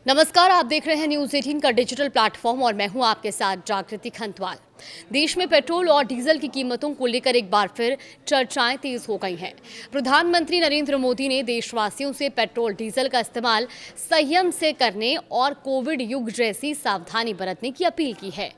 नमस्कार, आप देख रहे हैं न्यूज़ 18 का डिजिटल प्लेटफॉर्म और मैं हूं आपके साथ जागृति खंतवाल। देश में पेट्रोल और डीजल की कीमतों को लेकर एक बार फिर चर्चाएं तेज हो गई हैं। प्रधानमंत्री नरेंद्र मोदी ने देशवासियों से पेट्रोल डीजल का इस्तेमाल संयम से करने और कोविड युग जैसी सावधानी बरतने की अपील की है।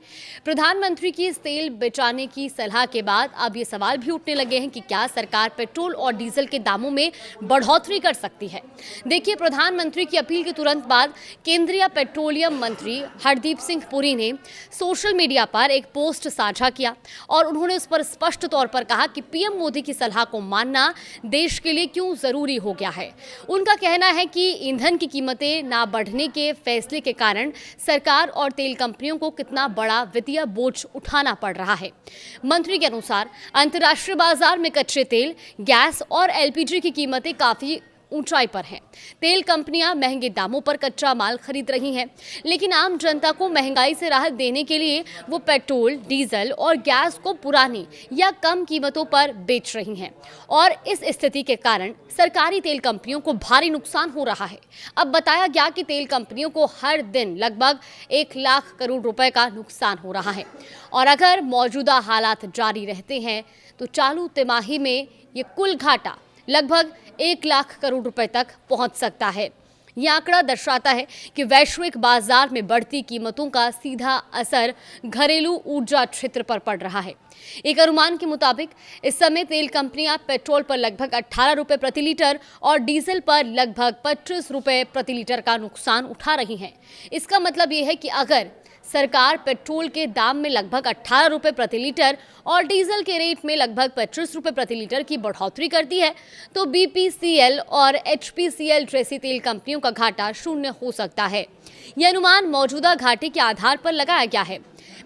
प्रधानमंत्री की इस तेल बचाने की सलाह के बाद अब ये सवाल भी उठने लगे हैं कि क्या सरकार पेट्रोल और डीजल के दामों में बढ़ोतरी कर सकती है। देखिए, प्रधानमंत्री की अपील के तुरंत बाद केंद्रीय पेट्रोलियम मंत्री हरदीप सिंह पुरी ने सोशल मीडिया पर एक पोस्ट साझा किया और उन्होंने उस पर स्पष्ट तौर पर कहा कि पीएम मोदी की सलाह को मानना देश के लिए क्यों जरूरी हो गया है। उनका कहना है कि ईंधन की कीमतें ना बढ़ने के फैसले के कारण सरकार और तेल कंपनियों को कितना बड़ा वित्तीय बोझ उठाना पड़ रहा है। मंत्री के अनुसार अंतर्राष्ट्रीय बाजार में कच्चे तेल, गैस और एलपीजी की कीमतें काफी ऊंचाई पर हैं। तेल कंपनियां महंगे दामों पर कच्चा माल खरीद रही हैं, लेकिन आम जनता को महंगाई से राहत देने के लिए वो पेट्रोल, डीजल और गैस को पुरानी या कम कीमतों पर बेच रही हैं और इस स्थिति के कारण सरकारी तेल कंपनियों को भारी नुकसान हो रहा है। अब बताया गया कि तेल कंपनियों को हर दिन लगभग 1 लाख करोड़ रुपए का नुकसान हो रहा है और अगर मौजूदा हालात जारी रहते हैं तो चालू तिमाही में ये कुल घाटा लगभग 1 लाख करोड़ रुपए तक पहुंच सकता है। यह आंकड़ा दर्शाता है कि वैश्विक बाजार में बढ़ती कीमतों का सीधा असर घरेलू ऊर्जा क्षेत्र पर पड़ रहा है। एक अनुमान के मुताबिक इस समय तेल कंपनियां पेट्रोल पर लगभग 18 रुपए प्रति लीटर और डीजल पर लगभग 25 रुपए प्रति लीटर का नुकसान उठा रही हैं। इसका मतलब ये है कि अगर सरकार पेट्रोल के दाम में लगभग 18 रुपए प्रति लीटर और डीजल के रेट में लगभग 25 रुपए प्रति लीटर की बढ़ोतरी करती है तो बीपीसीएल और एचपीसीएल जैसी तेल कंपनियों का घाटा शून्य हो सकता है। यह अनुमान मौजूदा घाटे के आधार पर लगाया गया है।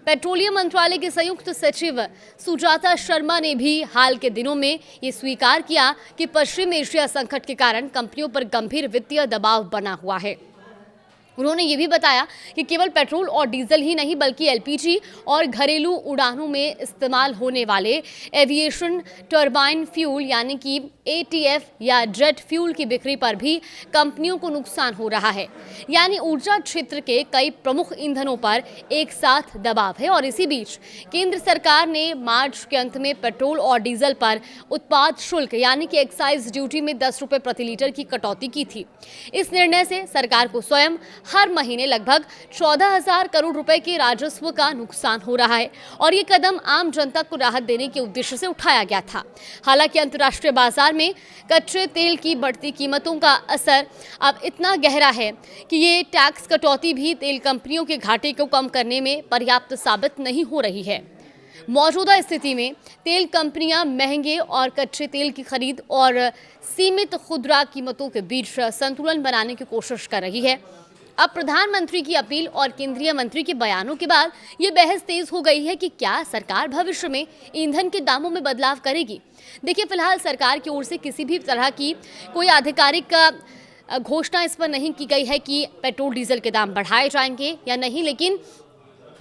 पेट्रोलियम मंत्रालय के संयुक्त सचिव सुजाता शर्मा ने भी हाल के दिनों में ये स्वीकार किया कि पश्चिम एशिया संकट के कारण कंपनियों पर गंभीर वित्तीय दबाव बना हुआ है। उन्होंने ये भी बताया कि केवल पेट्रोल और डीजल ही नहीं बल्कि एलपीजी और घरेलू उड़ानों में इस्तेमाल होने वाले एविएशन टर्बाइन फ्यूल यानी कि एटीएफ या जेट फ्यूल की बिक्री पर भी कंपनियों को नुकसान हो रहा है। यानी ऊर्जा क्षेत्र के कई प्रमुख ईंधनों पर एक साथ दबाव है और इसी बीच केंद्र सरकार ने मार्च के अंत में पेट्रोल और डीजल पर उत्पाद शुल्क यानी कि एक्साइज ड्यूटी में 10 रुपए प्रति लीटर की कटौती की थी। इस निर्णय से सरकार को स्वयं हर महीने लगभग 14,000 करोड़ रुपए के राजस्व का नुकसान हो रहा है और ये कदम आम जनता को राहत देने के उद्देश्य से उठाया गया था। हालांकि अंतर्राष्ट्रीय बाजार में कच्चे तेल की बढ़ती कीमतों का असर अब इतना गहरा है कि ये टैक्स कटौती भी तेल कंपनियों के घाटे को कम करने में पर्याप्त साबित नहीं हो रही है। मौजूदा स्थिति में तेल कंपनियां महंगे और कच्चे तेल की खरीद और सीमित खुदरा कीमतों के बीच संतुलन बनाने की कोशिश कर रही है। अब प्रधानमंत्री की अपील और केंद्रीय मंत्री के बयानों के बाद ये बहस तेज हो गई है कि क्या सरकार भविष्य में ईंधन के दामों में बदलाव करेगी। देखिए, फिलहाल सरकार की ओर से किसी भी तरह की कोई आधिकारिक घोषणा इस पर नहीं की गई है कि पेट्रोल डीजल के दाम बढ़ाए जाएंगे या नहीं, लेकिन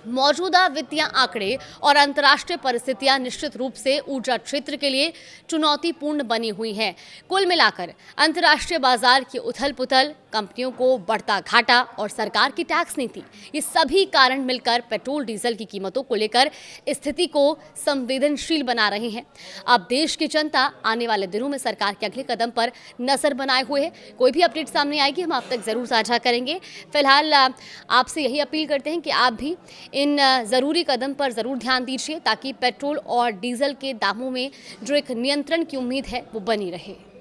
मौजूदा वित्तीय आंकड़े और अंतर्राष्ट्रीय परिस्थितियां निश्चित रूप से ऊर्जा क्षेत्र के लिए चुनौतीपूर्ण बनी हुई हैं। कुल मिलाकर अंतर्राष्ट्रीय बाजार की उथल-पुथल, कंपनियों को बढ़ता घाटा और सरकार की टैक्स नीति, ये सभी कारण मिलकर पेट्रोल डीजल की कीमतों को लेकर स्थिति को संवेदनशील बना रहे हैं। अब देश की जनता आने वाले दिनों में सरकार के अगले कदम पर नजर बनाए हुए है। कोई भी अपडेट सामने आएगी हम आप तक जरूर साझा करेंगे। फिलहाल आपसे यही अपील करते हैं कि आप भी इन ज़रूरी कदम पर ज़रूर ध्यान दीजिए ताकि पेट्रोल और डीजल के दामों में जो एक नियंत्रण की उम्मीद है वो बनी रहे।